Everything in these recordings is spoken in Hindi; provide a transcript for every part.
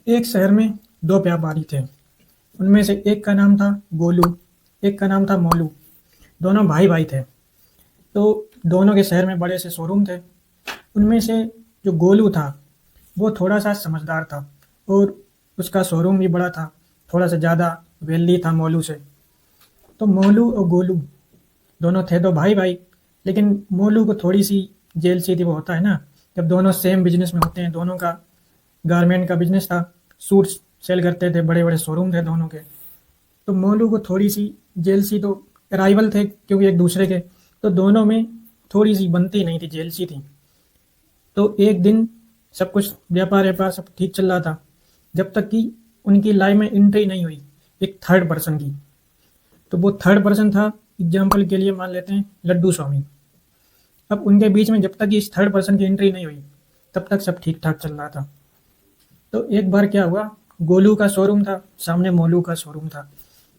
एक शहर में दो व्यापारी थे। उनमें से एक का नाम था गोलू, एक का नाम था मोलू। दोनों भाई भाई थे। तो दोनों के शहर में बड़े से शोरूम थे। उनमें से जो गोलू था वो थोड़ा सा समझदार था और उसका शोरूम भी बड़ा था, थोड़ा सा ज़्यादा वेल्दी था मोलू से। तो मोलू और गोलू दोनों थे तो भाई भाई, लेकिन मोलू को थोड़ी सी जेलसी थी। वो होता है ना, जब दोनों सेम बिजनेस में होते हैं। दोनों का गारमेंट का बिजनेस था, सूट्स सेल करते थे, बड़े बड़े शोरूम थे दोनों के। तो मोलू को थोड़ी सी जेलसी, तो राइवल थे क्योंकि एक दूसरे के, तो दोनों में थोड़ी सी बनती नहीं थी, जेलसी थी। तो एक दिन सब कुछ व्यापार व्यापार सब ठीक चल रहा था, जब तक कि उनकी लाइफ में एंट्री नहीं हुई एक थर्ड पर्सन की। तो वो थर्ड पर्सन था, एग्जाम्पल के लिए मान लेते हैं लड्डू स्वामी। अब उनके बीच में जब तक इस थर्ड पर्सन की एंट्री नहीं हुई तब तक सब ठीक ठाक चल रहा था। तो एक बार क्या हुआ, गोलू का शोरूम था, सामने मोलू का शोरूम था।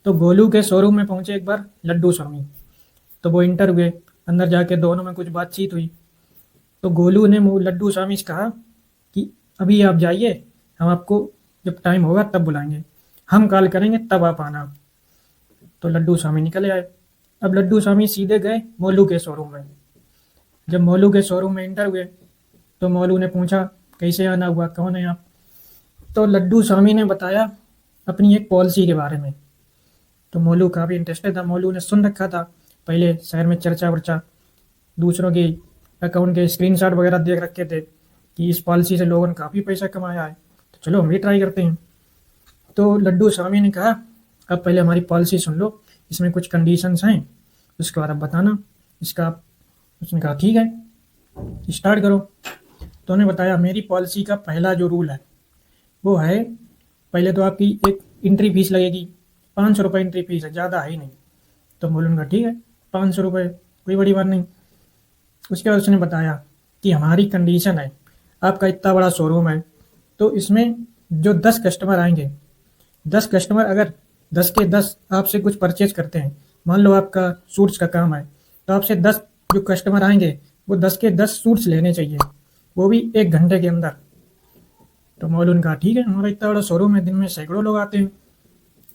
तो गोलू के शोरूम में पहुंचे एक बार लड्डू स्वामी। तो वो इंटर हुए, अंदर जाके दोनों में कुछ बातचीत हुई। तो गोलू ने लड्डू स्वामी से कहा कि अभी आप जाइए, हम आपको जब टाइम होगा तब बुलाएंगे, हम कॉल करेंगे तब आप आना। तो लड्डू स्वामी निकले आए। अब लड्डू स्वामी सीधे गए मोलू के शोरूम में। जब मोलू के शोरूम में इंटर हुए तो मोलू ने पूछा कैसे आना हुआ, कौन है आप। तो लड्डू स्वामी ने बताया अपनी एक पॉलिसी के बारे में। तो मोलू काफ़ी इंटरेस्टेड था, मोलू ने सुन रखा था पहले शहर में चर्चा वर्चा, दूसरों के अकाउंट के स्क्रीनशॉट वगैरह देख रखे थे कि इस पॉलिसी से लोगों ने काफ़ी पैसा कमाया है, तो चलो हम भी ट्राई करते हैं। तो लड्डू स्वामी ने कहा अब पहले हमारी पॉलिसी सुन लो, इसमें कुछ कंडीशंस हैं, उसके बाद आप बताना इसका आप। उसने कहा ठीक है, स्टार्ट करो। तो उन्होंने बताया मेरी पॉलिसी का पहला जो रूल है वो है, पहले तो आपकी एक एंट्री फीस लगेगी, 500 रुपये एंट्री फीस है, ज़्यादा है ही नहीं। तो बोले उनका ठीक है, 500 रुपये कोई बड़ी बात नहीं। उसके बाद उसने बताया कि हमारी कंडीशन है, आपका इतना बड़ा शोरूम है तो इसमें जो 10 कस्टमर आएंगे, 10 कस्टमर अगर 10 के 10 आपसे कुछ परचेज करते हैं, मान लो आपका सूट्स का काम है, तो आपसे 10 जो कस्टमर आएंगे वो 10 के 10 सूट्स लेने चाहिए, वो भी 1 घंटे के अंदर। तो मॉल ने कहा ठीक है, हमारा इतना बड़ा शोरूम है, दिन में सैकड़ों लोग आते हैं,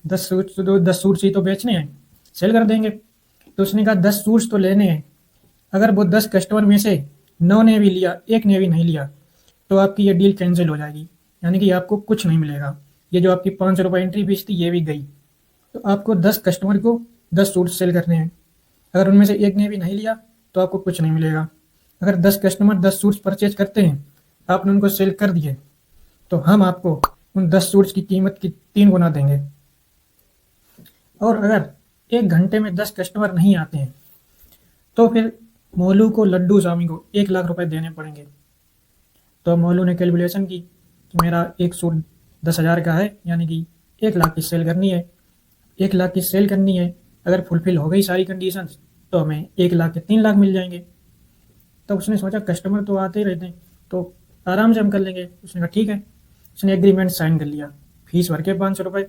10 सूट्स तो 10 सूट्स ही तो बेचने हैं, सेल कर देंगे। तो उसने कहा 10 सूट्स तो लेने हैं, अगर वो 10 कस्टमर में से 9 ने भी लिया, एक ने भी नहीं लिया, तो आपकी ये डील कैंसिल हो जाएगी, यानी कि आपको कुछ नहीं मिलेगा। ये जो आपकी 500 रुपये एंट्री फीस थी ये भी गई। तो आपको 10 कस्टमर को 10 सूट सेल करने हैं, अगर उनमें से एक ने भी नहीं लिया तो आपको कुछ नहीं मिलेगा। अगर 10 कस्टमर 10 सूट्स परचेज करते हैं, आपने उनको सेल कर दिए, तो हम आपको उन 10 सूट्स की कीमत की 3 गुना देंगे। और अगर 1 घंटे में 10 कस्टमर नहीं आते हैं तो फिर मोलू को लड्डू स्वामी को 1 लाख रुपए देने पड़ेंगे। तो मोलू ने कैलकुलेशन की कि मेरा एक सूट 10,000 का है, यानी कि 1 लाख की सेल करनी है। 1 लाख की सेल करनी है, अगर फुलफिल हो गई सारी कंडीशंस तो हमें 1 लाख के 3 लाख मिल जाएंगे। तो उसने सोचा कस्टमर तो आते ही रहते हैं, तो आराम से हम कर लेंगे। उसने कहा ठीक है, उसने एग्रीमेंट साइन कर लिया, फीस भर के 500 रुपये।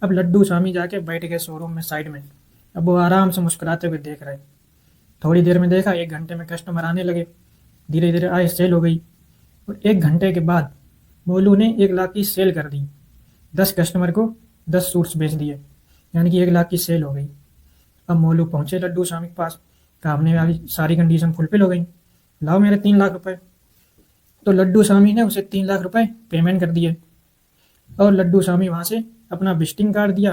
अब लड्डू स्वामी जाके बैठ गए शोरूम में साइड में। अब वो आराम से मुस्कुराते हुए देख रहे। थोड़ी देर में देखा 1 घंटे में कस्टमर आने लगे, धीरे धीरे आए, सेल हो गई। और 1 घंटे के बाद मोलू ने 1 लाख की सेल कर दी, 10 कस्टमर को 10 सूट्स बेच दिए, यानी कि 1 लाख की सेल हो गई। अब मोलू पहुंचे लड्डू स्वामी के पास, कहा हमने अभी सारी कंडीशन फुलफिल हो गई, लाओ मेरे 3 लाख रुपए। तो लड्डू स्वामी ने उसे 3 लाख रुपए पेमेंट कर दिए और लड्डू स्वामी वहाँ से अपना विजिटिंग कार्ड दिया,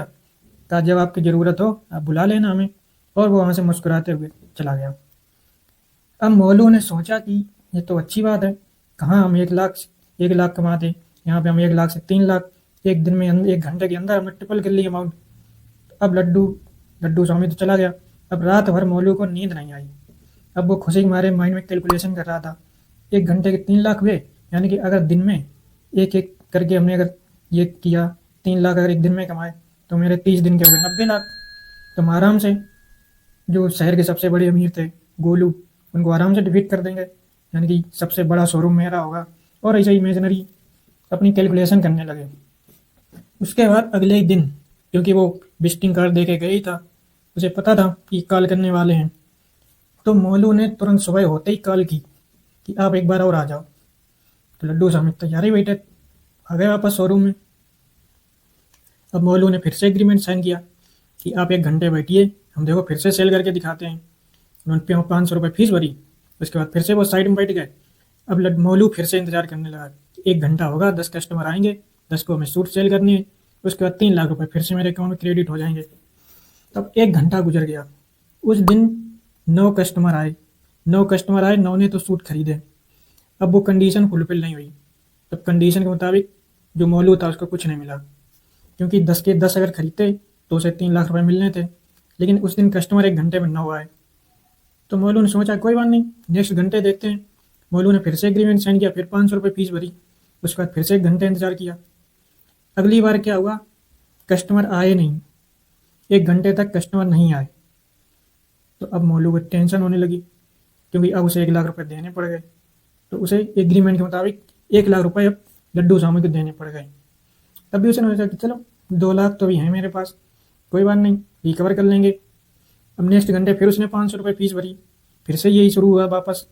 कहा जब आपकी ज़रूरत हो आप बुला लेना हमें, और वो वहाँ से मुस्कुराते हुए चला गया। अब मोलू ने सोचा कि ये तो अच्छी बात है, कहाँ हम 1 लाख कमाते, यहाँ पे हम 1 लाख से 3 लाख एक दिन में 1 घंटे के अंदर हमने ट्रिपल कर ली अमाउंट। अब लड्डू लड्डू स्वामी तो चला गया। अब रात भर मोलू को नींद नहीं आई। अब वो खुशी के मारे माइंड में कैलकुलेशन कर रहा था, 1 घंटे के 3 लाख हुए, यानी कि अगर दिन में एक एक करके हमने अगर ये किया, 3 लाख अगर एक दिन में कमाए तो मेरे 30 दिन के हो गए 90 लाख। तो हम आराम से जो शहर के सबसे बड़े अमीर थे गोलू, उनको आराम से डिफीट कर देंगे, यानी कि सबसे बड़ा शोरूम मेरा होगा। और ऐसे इमेजनरी अपनी कैलकुलेशन करने लगे। उसके बाद अगले ही दिन, क्योंकि वो विजिटिंग कार्ड दे के गया ही था, उसे पता था कि कॉल करने वाले हैं, तो मोलू ने तुरंत सुबह होते ही कॉल की कि आप एक बार और आ जाओ। तो लड्डू स्वामी तैयारी बैठे, आ गए वापस शोरूम में। अब मोलू ने फिर से एग्रीमेंट साइन किया कि आप 1 घंटे बैठिए, हम देखो फिर से सेल करके दिखाते हैं। उन्होंने 500 रुपये फीस भरी। उसके बाद फिर से वो साइड में बैठ गए। अब मोलू फिर से इंतजार करने लगा कि 1 घंटा होगा, 10 कस्टमर आएंगे, 10 को हमें सूट सेल करनी है, उसके बाद 3 लाख रुपए फिर से मेरे अकाउंट में क्रेडिट हो जाएंगे। तब 1 घंटा गुजर गया। उस दिन 9 कस्टमर आए। 9 कस्टमर आए, 9 ने तो सूट खरीदे। अब वो कंडीशन फुलफिल नहीं हुई। तब कंडीशन के मुताबिक जो मोलू था उसको कुछ नहीं मिला, क्योंकि 10 के 10 अगर खरीदते तो उसे 3 लाख रुपए मिलने थे। लेकिन उस दिन कस्टमर 1 घंटे में 9 आए। तो मोलू ने सोचा कोई बात नहीं, नेक्स्ट घंटे देखते हैं। मोलू ने फिर से एग्रीमेंट साइन किया, फिर 500 रुपये फीस भरी। उसके बाद फिर से 1 घंटे इंतजार किया। अगली बार क्या हुआ, कस्टमर आए नहीं। 1 घंटे तक कस्टमर नहीं आए। तो अब मोलू को टेंशन होने लगी, क्योंकि अब उसे 1 लाख रुपए देने पड़ गए। तो उसे एग्रीमेंट के मुताबिक 1 लाख रुपए अब लड्डू स्वामी को देने पड़ गए। तब भी उसने सोचा कि चलो 2 लाख तो भी हैं मेरे पास, कोई बात नहीं, रिकवर कर लेंगे। अब नेक्स्ट घंटे फिर उसने 500 रुपये फीस भरी। फिर से यही शुरू हुआ वापस।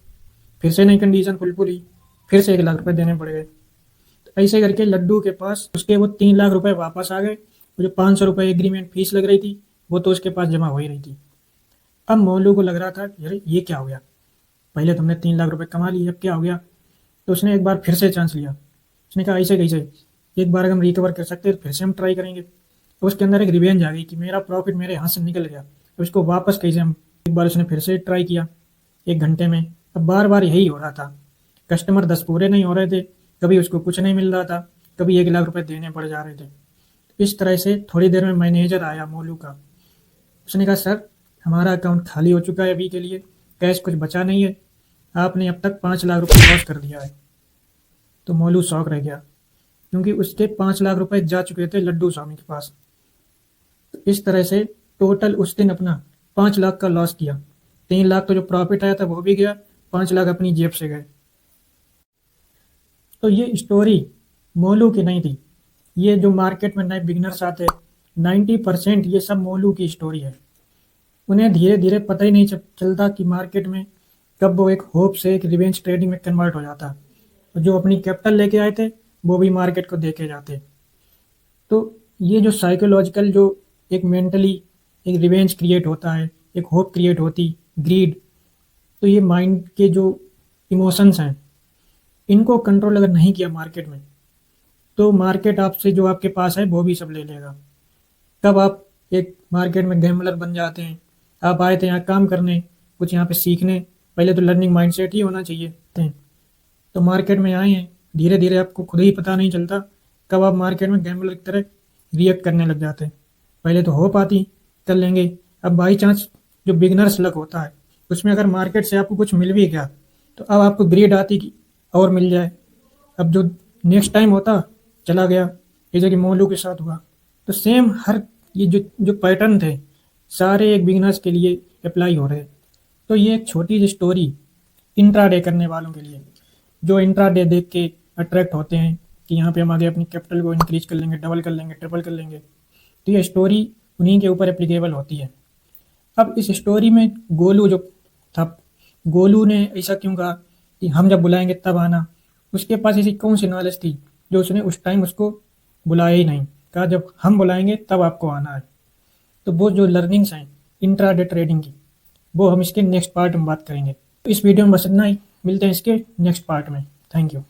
फिर से नई कंडीशन फुलफिल हुई, फिर से 1 लाख रुपए देने पड़ गए। तो ऐसे करके लड्डू के पास उसके वो 3 लाख रुपए वापस आ गए। वो जो 500 रुपये एग्रीमेंट फीस लग रही थी वो तो उसके पास जमा हो ही रही थी। अब मोलू को लग रहा था यार ये क्या हो गया, पहले तुमने 3 लाख रुपए कमा लिए, अब क्या हो गया। तो उसने एक बार फिर से चांस लिया। उसने कहा ऐसे कैसे, एक बार अगर हम रिकवर कर सकते हैं तो फिर से हम ट्राई करेंगे। तो उसके अंदर एक रिवेंज आ गई कि मेरा प्रॉफिट मेरे हाथ से निकल गया, तो इसको वापस कैसे हम। एक बार उसने फिर से ट्राई किया 1 घंटे में। अब बार बार यही हो रहा था, कस्टमर 10 पूरे नहीं हो रहे थे, कभी उसको कुछ नहीं मिल रहा था, कभी 1 लाख रुपए देने पड़ जा रहे थे। इस तरह से थोड़ी देर में मैनेजर आया मोलू का। उसने कहा सर, हमारा अकाउंट खाली हो चुका है, अभी के लिए कैश कुछ बचा नहीं है, आपने अब तक 5 लाख रुपए लॉस कर दिया है। तो मोलू शौक रह गया, क्योंकि उसके 5 लाख रुपए जा चुके थे लड्डू स्वामी के पास। तो इस तरह से टोटल उस दिन अपना 5 लाख का लॉस किया। 3 लाख तो जो प्रॉफिट आया था वो भी गया, 5 लाख अपनी जेब से गए। तो ये स्टोरी मोलू की नहीं थी। ये जो मार्केट में नए बिगनर्स आते, 90% ये सब मोलू की स्टोरी है। उन्हें धीरे धीरे पता ही नहीं चलता कि मार्केट में कब वो एक होप से एक रिवेंज ट्रेडिंग में कन्वर्ट हो जाता। और जो अपनी कैपिटल लेके आए थे वो भी मार्केट को देके जाते। तो ये जो साइकोलॉजिकल जो एक मेंटली एक रिवेंज क्रिएट होता है, एक होप क्रिएट होती, ग्रीड, तो ये माइंड के जो इमोशंस हैं इनको कंट्रोल अगर नहीं किया मार्केट में, तो मार्केट आपसे जो आपके पास है वो भी सब ले लेगा। कब आप एक मार्केट में गैम्बलर बन जाते हैं। आप आए थे यहाँ काम करने, कुछ यहाँ पे सीखने, पहले तो लर्निंग माइंडसेट ही होना चाहिए। तो मार्केट में आए हैं, धीरे धीरे आपको खुद ही पता नहीं चलता कब आप मार्केट में गैम्बलर की तरह रिएक्ट करने लग जाते हैं। पहले तो होप आती कर लेंगे, अब बाई चांस जो बिगनर्स लक होता है उसमें अगर मार्केट से आपको कुछ मिल भी गया तो अब आपको ग्रीड आती कि और मिल जाए। अब जो नेक्स्ट टाइम होता चला गया, जैसे कि मोलू के साथ हुआ। तो सेम हर ये जो जो पैटर्न थे सारे एक बिगनर्स के लिए अप्लाई हो रहे। तो ये एक छोटी सी स्टोरी इंट्राडे करने वालों के लिए, जो इंट्राडे देख के अट्रैक्ट होते हैं कि यहाँ पे हम आगे अपनी कैपिटल को इंक्रीज कर लेंगे, डबल कर लेंगे, ट्रिपल कर लेंगे। तो ये स्टोरी उन्हीं के ऊपर एप्लीकेबल होती है। अब इस स्टोरी में गोलू जो था, गोलू ने ऐसा क्यों कहा कि हम जब बुलाएंगे तब आना। उसके पास ऐसी कौन सी नॉलेज थी जो उसने उस टाइम उसको बुलाया ही नहीं, कहा जब हम बुलाएंगे तब आपको आना है। तो वो जो लर्निंग्स हैं इंट्राडे ट्रेडिंग की, वो हम इसके नेक्स्ट पार्ट में बात करेंगे। तो इस वीडियो में बस इतना ही, मिलते हैं इसके नेक्स्ट पार्ट में। Thank you.